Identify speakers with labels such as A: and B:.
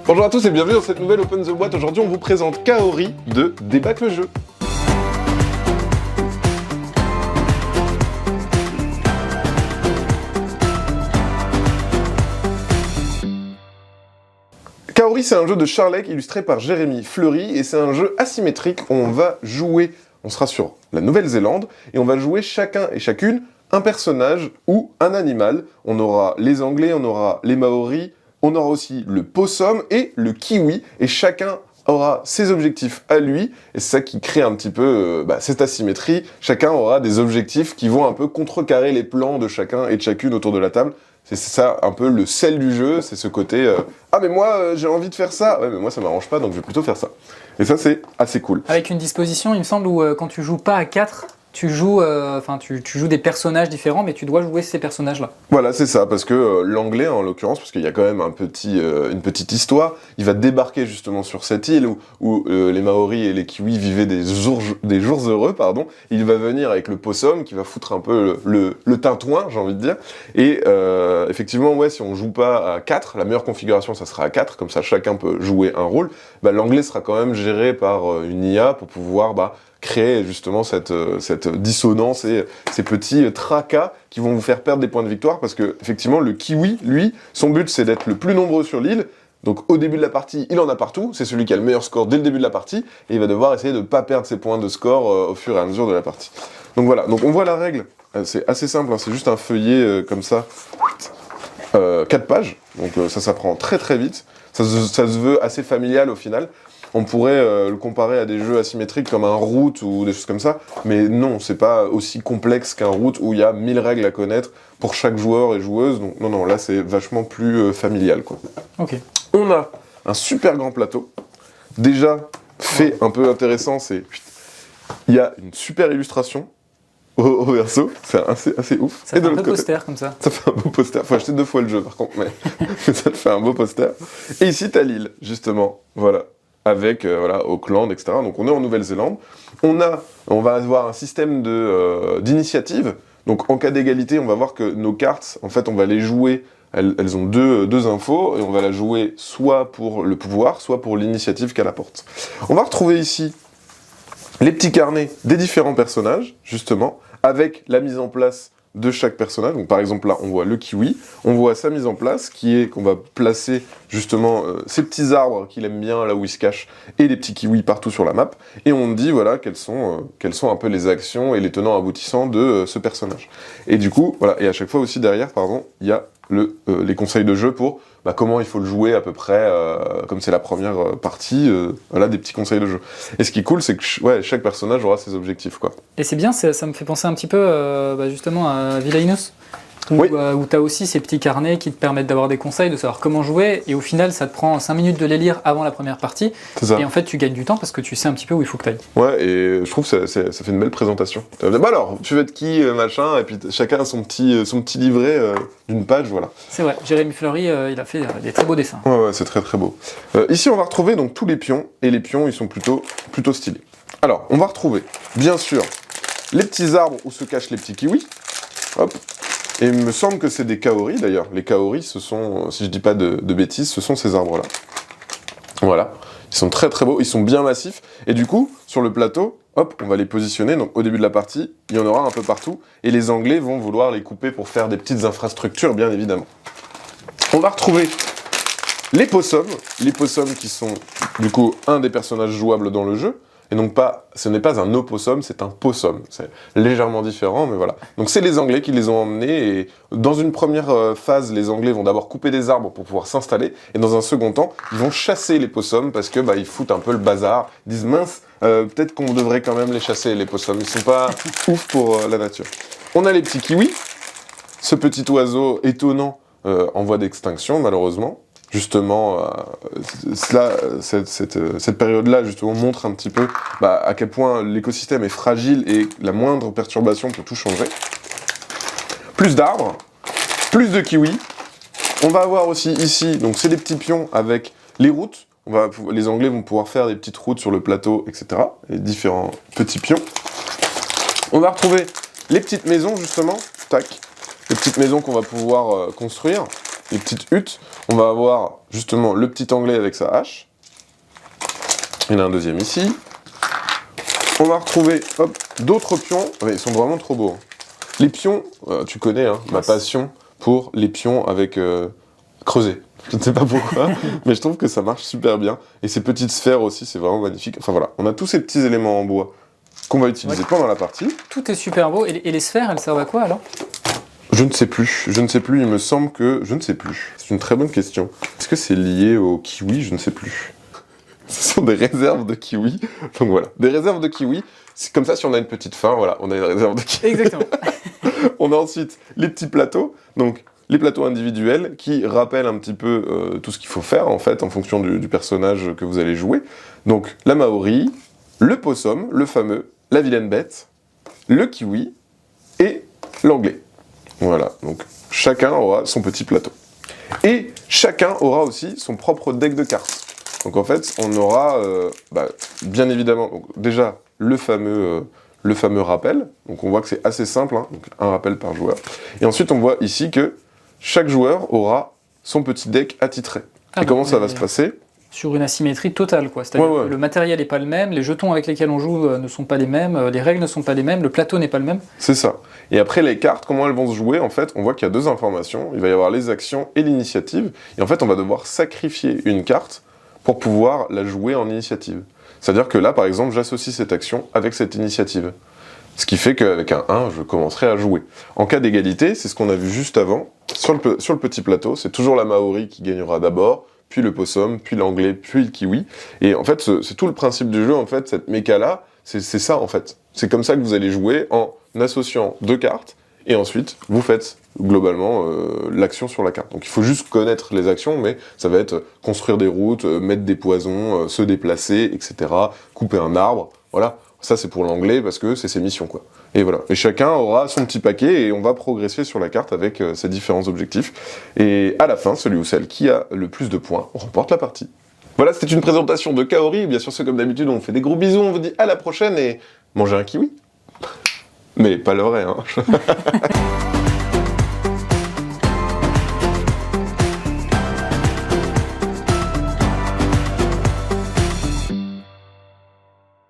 A: Bonjour à tous et bienvenue dans cette nouvelle Open the Boîte. Aujourd'hui on vous présente Kaori de Débattre le jeu. Kaori, c'est un jeu de Charlec illustré par Jérémy Fleury et c'est un jeu asymétrique où on va jouer, on sera sur la Nouvelle-Zélande et on va jouer chacun et chacune un personnage ou un animal. On aura les Anglais, on aura les Maoris, on aura aussi le possum et le kiwi, et chacun aura ses objectifs à lui, et c'est ça qui crée un petit peu cette asymétrie. Chacun aura des objectifs qui vont un peu contrecarrer les plans de chacun et de chacune autour de la table. C'est ça un peu le sel du jeu, c'est ce côté ah mais moi j'ai envie de faire ça, ouais mais moi ça m'arrange pas donc je vais plutôt faire ça. Et ça c'est assez cool.
B: Avec une disposition il me semble où quand tu joues pas à 4, tu joues, tu joues des personnages différents, mais tu dois jouer ces personnages-là.
A: Voilà, c'est ça, parce que l'anglais, en l'occurrence, parce qu'il y a quand même une petite histoire, il va débarquer justement sur cette île où les Maoris et les Kiwis vivaient des jours heureux, pardon. Il va venir avec le possum, qui va foutre un peu le tintouin, j'ai envie de dire. Et effectivement, ouais, si on joue pas à 4, la meilleure configuration, ça sera à 4, comme ça chacun peut jouer un rôle. L'anglais sera quand même géré par une IA pour pouvoir créer justement cette dissonance et ces petits tracas qui vont vous faire perdre des points de victoire, parce que effectivement le kiwi, lui, son but c'est d'être le plus nombreux sur l'île. Donc au début de la partie, il en a partout, c'est celui qui a le meilleur score dès le début de la partie, et il va devoir essayer de ne pas perdre ses points de score au fur et à mesure de la partie. Donc voilà, donc on voit la règle, c'est assez simple, hein, c'est juste un feuillet comme ça, 4 pages, donc ça prend très très vite, ça se veut assez familial au final. On pourrait le comparer à des jeux asymétriques comme un Root ou des choses comme ça, mais non, c'est pas aussi complexe qu'un Root où il y a 1000 règles à connaître pour chaque joueur et joueuse, donc non, là c'est vachement plus familial, quoi.
B: Ok.
A: On a un super grand plateau, déjà fait un peu intéressant, il y a une super illustration au verso, c'est assez ouf.
B: Ça fait un beau poster comme ça.
A: Ça fait un beau poster, faut acheter 2 fois le jeu par contre, mais ça te fait un beau poster. Et ici t'as l'île, justement, voilà. Avec Auckland, etc. Donc on est en Nouvelle-Zélande. On va avoir un système d'initiative. Donc en cas d'égalité, on va voir que nos cartes, en fait, on va les jouer. Elles ont deux infos et on va la jouer soit pour le pouvoir, soit pour l'initiative qu'elle apporte. On va retrouver ici les petits carnets des différents personnages, justement, avec la mise en place de chaque personnage. Donc par exemple là on voit le kiwi, on voit sa mise en place qui est qu'on va placer justement ces petits arbres qu'il aime bien là où il se cache et les petits kiwis partout sur la map, et on dit voilà quelles sont un peu les actions et les tenants aboutissants de ce personnage. Et du coup voilà, et à chaque fois aussi derrière il y a les conseils de jeu pour comment il faut le jouer à peu près, comme c'est la première partie, voilà des petits conseils de jeu. Et ce qui est cool, c'est que chaque personnage aura ses objectifs, quoi.
B: Et c'est bien, ça me fait penser un petit peu justement à Villainous, où,
A: oui.
B: Où tu as aussi ces petits carnets qui te permettent d'avoir des conseils, de savoir comment jouer, et au final ça te prend 5 minutes de les lire avant la première partie, et en fait tu gagnes du temps parce que tu sais un petit peu où il faut que tu ailles.
A: Ouais, et je trouve que ça fait une belle présentation. Alors, tu veux être qui, machin, et puis chacun a son petit livret d'une page, voilà.
B: C'est vrai, Jérémy Fleury, il a fait des très beaux dessins.
A: Ouais, c'est très très beau. Ici on va retrouver donc tous les pions, et les pions ils sont plutôt stylés. Alors, on va retrouver, bien sûr, les petits arbres où se cachent les petits kiwis, hop. Et il me semble que c'est des kaori d'ailleurs. Les kaori, ce sont, si je dis pas de bêtises, ce sont ces arbres-là. Voilà. Ils sont très très beaux, ils sont bien massifs. Et du coup, sur le plateau, hop, on va les positionner. Donc au début de la partie, il y en aura un peu partout. Et les Anglais vont vouloir les couper pour faire des petites infrastructures, bien évidemment. On va retrouver les possums. Les possums qui sont, du coup, un des personnages jouables dans le jeu. Et donc ce n'est pas un opossum, c'est un possum. C'est légèrement différent, mais voilà. Donc c'est les Anglais qui les ont emmenés, et dans une première phase, les Anglais vont d'abord couper des arbres pour pouvoir s'installer, et dans un second temps, ils vont chasser les possums, parce que ils foutent un peu le bazar, ils disent mince, peut-être qu'on devrait quand même les chasser, les possums, ils sont pas ouf pour la nature. On a les petits kiwis, ce petit oiseau étonnant en voie d'extinction, malheureusement. Justement, cette période-là, justement, montre un petit peu à quel point l'écosystème est fragile et la moindre perturbation peut tout changer. Plus d'arbres, plus de kiwis. On va avoir aussi ici, donc c'est des petits pions avec les routes. Les Anglais vont pouvoir faire des petites routes sur le plateau, etc. Les différents petits pions. On va retrouver les petites maisons, justement, tac. Les petites maisons qu'on va pouvoir construire. les petites huttes, on va avoir justement le petit anglais avec sa hache. Il y en a un deuxième ici. On va retrouver d'autres pions. Ouais, ils sont vraiment trop beaux. Les pions, tu connais ma passion pour les pions avec creusés. Je ne sais pas pourquoi, mais je trouve que ça marche super bien. Et ces petites sphères aussi, c'est vraiment magnifique. Enfin voilà, on a tous ces petits éléments en bois qu'on va utiliser pendant la partie.
B: Tout est super beau. Et les sphères, elles servent à quoi alors?
A: Je ne sais plus, il me semble que... Je ne sais plus. C'est une très bonne question. Est-ce que c'est lié au kiwi? Je ne sais plus. Ce sont des réserves de kiwi. Donc voilà, des réserves de kiwi. C'est comme ça, si on a une petite faim, voilà, on a une réserve de kiwi.
B: Exactement.
A: On a ensuite les petits plateaux, donc les plateaux individuels qui rappellent un petit peu tout ce qu'il faut faire en fait en fonction du personnage que vous allez jouer. Donc la Maori, le possum, le fameux, la vilaine bête, le kiwi et l'anglais. Voilà, donc chacun aura son petit plateau. Et chacun aura aussi son propre deck de cartes. Donc en fait, on aura bien évidemment donc, déjà le fameux rappel. Donc on voit que c'est assez simple, hein, donc un rappel par joueur. Et ensuite on voit ici que chaque joueur aura son petit deck attitré. Et comment ça va se passer?
B: Sur une asymétrie totale, quoi. C'est-à-dire que le matériel n'est pas le même, les jetons avec lesquels on joue ne sont pas les mêmes, les règles ne sont pas les mêmes, le plateau n'est pas le même.
A: C'est ça. Et après, les cartes, comment elles vont se jouer? En fait, on voit qu'il y a deux informations. Il va y avoir les actions et l'initiative. Et en fait, on va devoir sacrifier une carte pour pouvoir la jouer en initiative. C'est-à-dire que là, par exemple, j'associe cette action avec cette initiative. Ce qui fait qu'avec un 1, je commencerai à jouer. En cas d'égalité, c'est ce qu'on a vu juste avant, sur le petit plateau, c'est toujours la Maori qui gagnera d'abord, puis le possum, puis l'anglais, puis le kiwi. Et en fait, c'est tout le principe du jeu, en fait, cette méca-là, c'est ça, en fait. C'est comme ça que vous allez jouer en associant deux cartes, et ensuite, vous faites globalement l'action sur la carte. Donc il faut juste connaître les actions, mais ça va être construire des routes, mettre des poisons, se déplacer, etc., couper un arbre, voilà. Ça, c'est pour l'anglais, parce que c'est ses missions, quoi. Et voilà. Et chacun aura son petit paquet, et on va progresser sur la carte avec ses différents objectifs. Et à la fin, celui ou celle qui a le plus de points remporte la partie. Voilà, c'était une présentation de Kaori. Bien sûr, c'est comme d'habitude, on fait des gros bisous, on vous dit à la prochaine, et mangez un kiwi. Mais pas le vrai, hein.